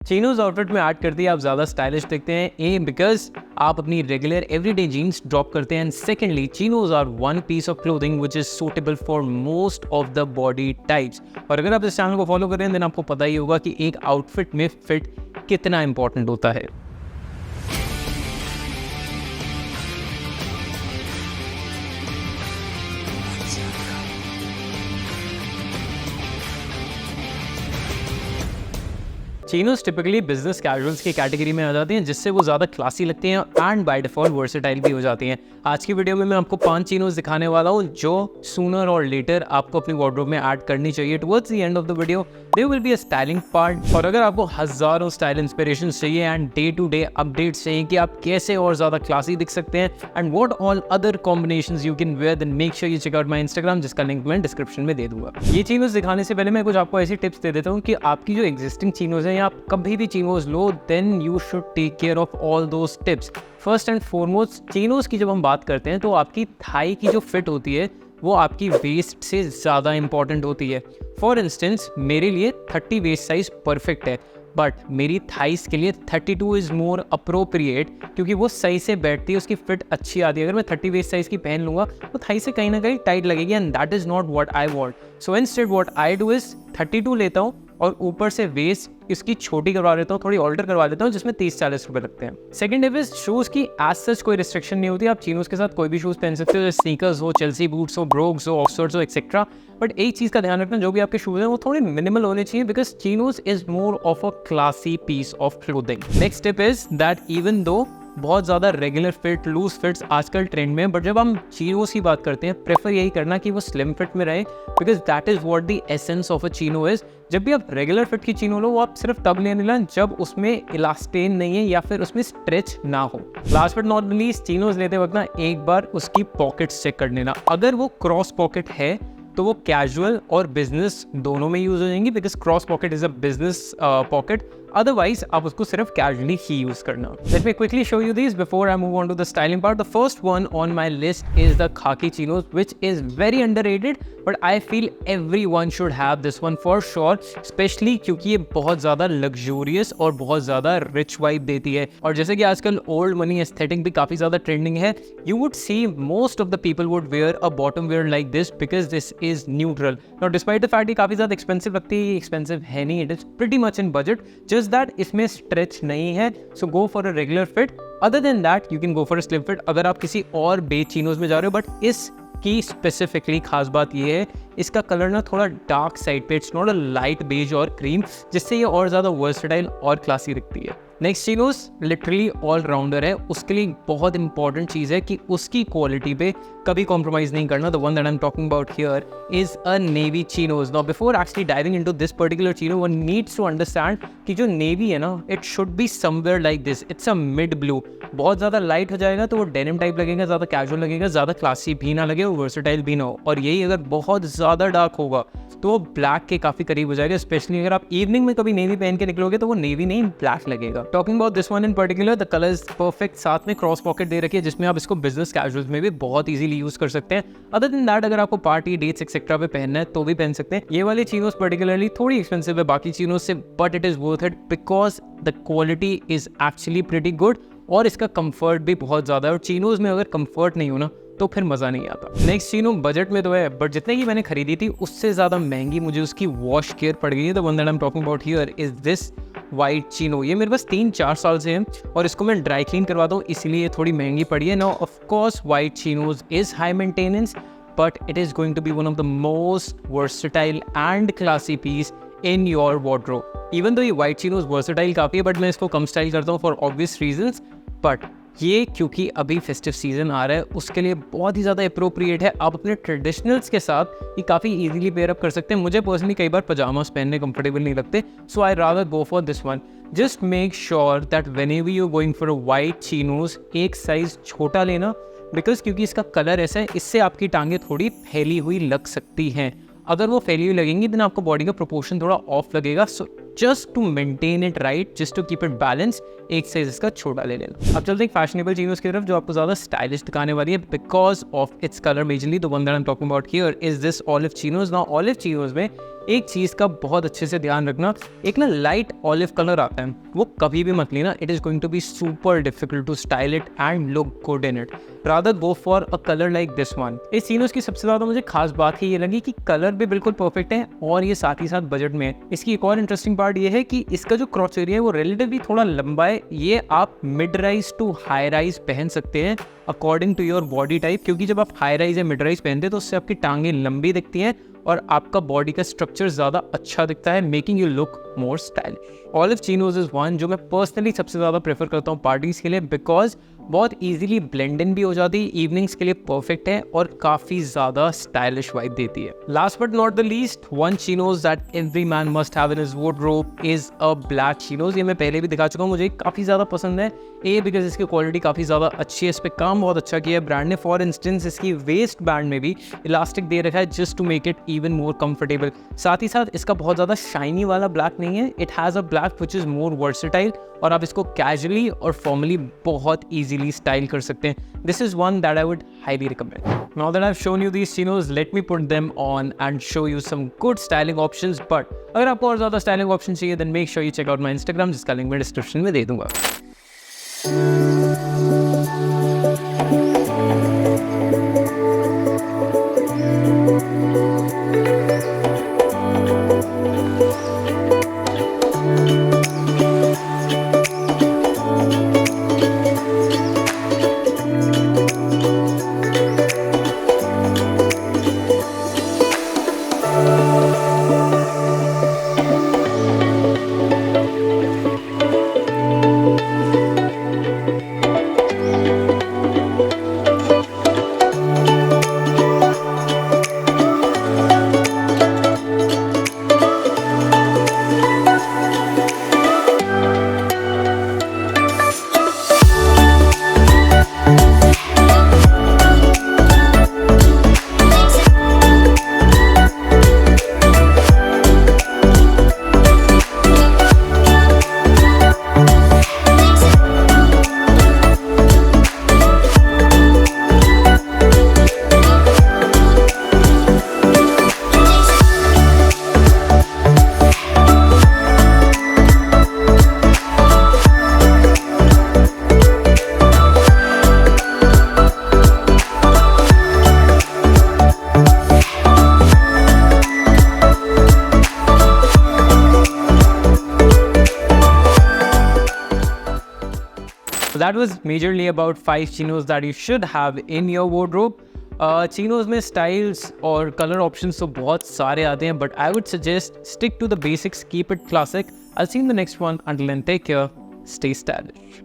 Chinos outfit में add करती है आप ज़्यादा स्टाइलिश दिखते हैं। ए बिकॉज आप अपनी रेगुलर एवरीडे जीन्स ड्रॉप करते हैं, and secondly chinos are one piece of clothing which is suitable for most of the body types. और अगर आप इस चैनल को फॉलो करें देन आपको पता ही होगा कि एक आउटफिट में फिट कितना इंपॉर्टेंट होता है। चीनोज टिपिकली बिजनेस कैजुअल्स की कैटेगरी में आ जाती हैं, जिससे वो ज़्यादा क्लासी लगती हैं एंड बाय डिफॉल्ट वर्सेटाइल भी हो जाती हैं। आज की वीडियो में मैं आपको 5 चीनोज दिखाने वाला हूँ जो सूनर और लेटर आपको अपनी वार्डरोब में ऐड करनी चाहिए। Towards the end of the video there will be a styling part. और अगर आपको हज़ारों स्टाइल इंस्पिरेशन चाहिए and day to day updates चाहिए कि आप कैसे और ज़्यादा क्लासी दिख सकते हैं and what all other combinations you can wear, then make sure you check out my Instagram, जिसका लिंक मैं डिस्क्रिप्शन में दे दूंगा। ये चीनोज दिखाने से पहले मैं कुछ आपको ऐसी टिप्स दे देता हूँ कि आपकी जो एग्जिस्टिंग चीनोज हैं, आप कभी भी चीनोज लो then you should take care of all those tips. First and foremost chinos की जब हम बात करते हैं तो आपकी थाई की जो फिट होती है वो आपकी वेस्ट से ज़्यादा इंपॉर्टेंट होती है। फॉर इंस्टेंस मेरे लिए 30 वेस्ट साइज परफेक्ट है, बट मेरी थाइस के लिए 32 इज़ मोर अप्रोप्रिएट, क्योंकि वो सही से बैठती है, उसकी फिट अच्छी आती है। अगर मैं 30 वेस्ट साइज़ की पहन लूँगा तो थाई से कहीं ना कहीं टाइट लगेगी and that is not what I want. So instead what I do is 32 लेता हूँ और ऊपर से वेस्ट इसकी छोटी करवा लेता हूँ, थोड़ी ऑल्टर करवा लेता हूँ, जिसमें 30-40 रुपये लगते हैं। सेकंड टिप इज शूज़ की एज सच कोई रिस्ट्रिक्शन नहीं होती। आप चीनोज के साथ कोई भी शूज़ पहन सकते हो, जैसे स्नीकर्स हो, चेल्सी बूट्स हो, ब्रोक्स हो, ऑक्सफोर्ड्स हो, एक्सेट्रा। बट एक चीज़ का ध्यान रखना, जो भी आपके शूज़ हैं वो थोड़े मिनिमल होने चाहिए, because chinos is more of a classy piece of clothing. Next tip is that even though बहुत ज़्यादा रेगुलर फिट, लूज फिट्स आजकल ट्रेंड में, बट जब हम चीनोज की बात करते हैं प्रेफर यही करना कि वो स्लिम फिट में रहे, because that is what the essence of a Chino is. जब भी आप रेगुलर फिट की चीनो लो वो आप सिर्फ तब लेने लें जब उसमें इलास्टेन नहीं है या फिर उसमें स्ट्रेच ना हो। Last but not least, chinos लेते वक्त ना एक बार उसकी पॉकेट्स चेक कर लेना। अगर वो क्रॉस पॉकेट है तो वो कैजुअल और बिजनेस दोनों में यूज हो जाएंगी, because cross pocket is a business pocket. Otherwise आप उसको सिर्फ कैजुअली ही यूज करना। Let me quickly show you this before I move on to the styling part. The first one on my list is the khaki chinos, which is very underrated, but I feel everyone should have this one for sure, especially क्योंकि ये बहुत ज़्यादा luxurious और बहुत ज़्यादा rich vibe देती है। और जैसे कि आजकल ओल्ड मनी एस्थेटिक भी काफ़ी ज़्यादा ट्रेंडिंग है, you would see most of the people would wear a bottom wear like this, because this is neutral. Now despite the fact ये काफ़ी ज़्यादा एक्सपेंसिव लगती है, एक्सपेंसिव है नहीं, it is pretty much in budget, just that इसमें stretch नहीं है। So go for a regular fit, other than that you can go for a slim fit अगर आप किसी और बे चीनोज में जा रहे हो। बट इस की स्पेसिफिकली खास बात ये है, इसका कलर ना थोड़ा डार्क साइड पे, it's not a light beige और क्रीम, जिससे ये और ज़्यादा वर्सेटाइल और क्लासी दिखती है। Next chinos literally all rounder है, उसके लिए बहुत इंपॉर्टेंट चीज़ है कि उसकी क्वालिटी पे कभी कॉम्प्रोमाइज़ नहीं करना। The one that I am talking about here is a navy chinos. Now before actually diving into this particular chino, one needs to understand कि जो नेवी है ना, it should be somewhere like this, it's a mid blue. बहुत ज़्यादा light हो जाएगा तो वो डेनिम टाइप लगेगा, ज़्यादा कैजुअल लगेगा, ज़्यादा क्लासी भी ना लगे और वर्सेटाइल भी ना हो। और यही अगर बहुत ज़्यादा डार्क होगा तो वो ब्लैक के काफ़ी करीब हो जाएगा, स्पेशली अगर आप इवनिंग में कभी नेवी पहन के निकलोगे तो वो नेवी नहीं ब्लैक लगेगा। Talking about this one in particular, the colour is perfect. साथ में क्रॉस पॉकेट दे रखी है जिसमें आप इसको बिजनेस कैजुअल्स में भी बहुत इजीली यूज कर सकते हैं। अदर देन दैट अगर आपको पार्टी डेट्स एक्सेट्रा पे पहनना है तो भी पहन सकते हैं। ये वाली चीनोज पर्टिकुलरली थोड़ी एक्सपेंसिव है बाकी चीनोज से, but it is worth it because the quality is actually pretty good और इसका कंफर्ट भी बहुत ज़्यादा है। और चीनोज में अगर कंफर्ट नहीं हो ना तो फिर मज़ा नहीं आता। नेक्स्ट चीनो बजट में तो है, बट जितने की मैंने खरीदी थी उससे ज़्यादा महंगी मुझे उसकी वॉश केयर पड़ गई है। The one that I am talking about here is this white Chino. ये मेरे पास 3-4 साल से है और इसको मैं ड्राई क्लीन करवाता हूँ, इसलिए थोड़ी महंगी पड़ी है। Now of course white chinos is high maintenance, but it is going to be one of the most versatile and classy piece in your wardrobe. Even though ये वाइट चीनोज वर्सेटाइल काफ़ी है, बट मैं इसको कम style करता हूँ for obvious reasons. But ये क्योंकि अभी फेस्टिव सीजन आ रहा है उसके लिए बहुत ही ज़्यादा अप्रोप्रिएट है। आप अपने ट्रेडिशनल्स के साथ ये काफ़ी इजीली पेयर अप कर सकते हैं। मुझे पर्सनली कई बार पजामास पहनने कंफर्टेबल नहीं लगते, so I rather go for this one. Just make sure that whenever you going for a white chinos एक साइज़ छोटा लेना, बिकॉज क्योंकि इसका कलर ऐसा है, इससे आपकी टांगें थोड़ी फैली हुई लग सकती हैं। अगर वो फैली हुई लगेंगी देन आपको बॉडी का प्रोपोर्शन थोड़ा ऑफ लगेगा। So just to maintain it right, just to keep it balance, एक साइज इसका छोटा ले लेना। अब चलते हैं फैशनेबल चीनोज की तरफ जो आपको ज़्यादा स्टाइलिश दिखाने वाली है because of its colour majorly. The one that I am talking about here is this olive chinos. Now olive chinos में एक चीज़ का बहुत अच्छे से ध्यान रखना, एक ना लाइट ऑलिव कलर आता है, वो कभी भी मत लेना। It is going to be super difficult to style it and look good in it. Rather go for a colour like this one. इस चीनोज की सबसे ज़्यादा मुझे खास बात ही ये लगी कि कलर भी बिल्कुल परफेक्ट है और ये साथ ही साथ बजट में है। इसकी एक और इंटरेस्टिंग पार्ट ये है कि इसका जो क्रॉच एरिया है वो रिलेटिवली थोड़ा लंबा है। ये आप mid rise to high rise पहन सकते हैं according to your body type, क्योंकि जब आप हाई राइज या मिड राइज पहनते हैं तो उससे आपकी टांगें लंबी दिखती हैं और आपका बॉडी का स्ट्रक्चर ज़्यादा अच्छा दिखता है, making you look more stylish. Olive chinos is one जो मैं पर्सनली सबसे ज़्यादा प्रेफर करता हूँ पार्टीज़ के लिए बिकॉज बहुत इजीली ब्लेंड इन भी हो जाती है, इवनिंग्स के लिए परफेक्ट है और काफ़ी ज़्यादा स्टाइलिश वाइब देती है। Last but not the least, one chinos that every man must have in his wardrobe is a black chinos. ये मैं पहले भी दिखा चुका हूँ, मुझे काफ़ी ज़्यादा पसंद है। ए बिकॉज इसकी क्वालिटी काफ़ी ज़्यादा अच्छी है, इस पर काम बहुत अच्छा किया है ब्रांड ने। फॉर इंस्टेंस इसकी वेस्ट बैंड में भी इलास्टिक दे रखा है just to make it even more comfortable. साथ ही साथ इसका बहुत ज़्यादा शाइनी वाला ब्लैक नहीं है, it has a black which is more versatile और आप इसको कैजुअली और फॉर्मली बहुत ईजिली स्टाइल कर सकते हैं। This is one that I would highly recommend. Now that I have shown you these chinos, let me put them on and show you some good styling options. But अगर आपको और ज़्यादा styling option चाहिए then make sure you check out my Instagram, जिसका link मैं description में दे दूंगा। That was majorly about 5 chinos that you should have in your wardrobe. Chinos में स्टाइल्स और कलर ऑप्शंस तो बहुत सारे आते हैं, but I would suggest stick to the basics, keep it classic. I see in the next one, until then take care, stay stylish.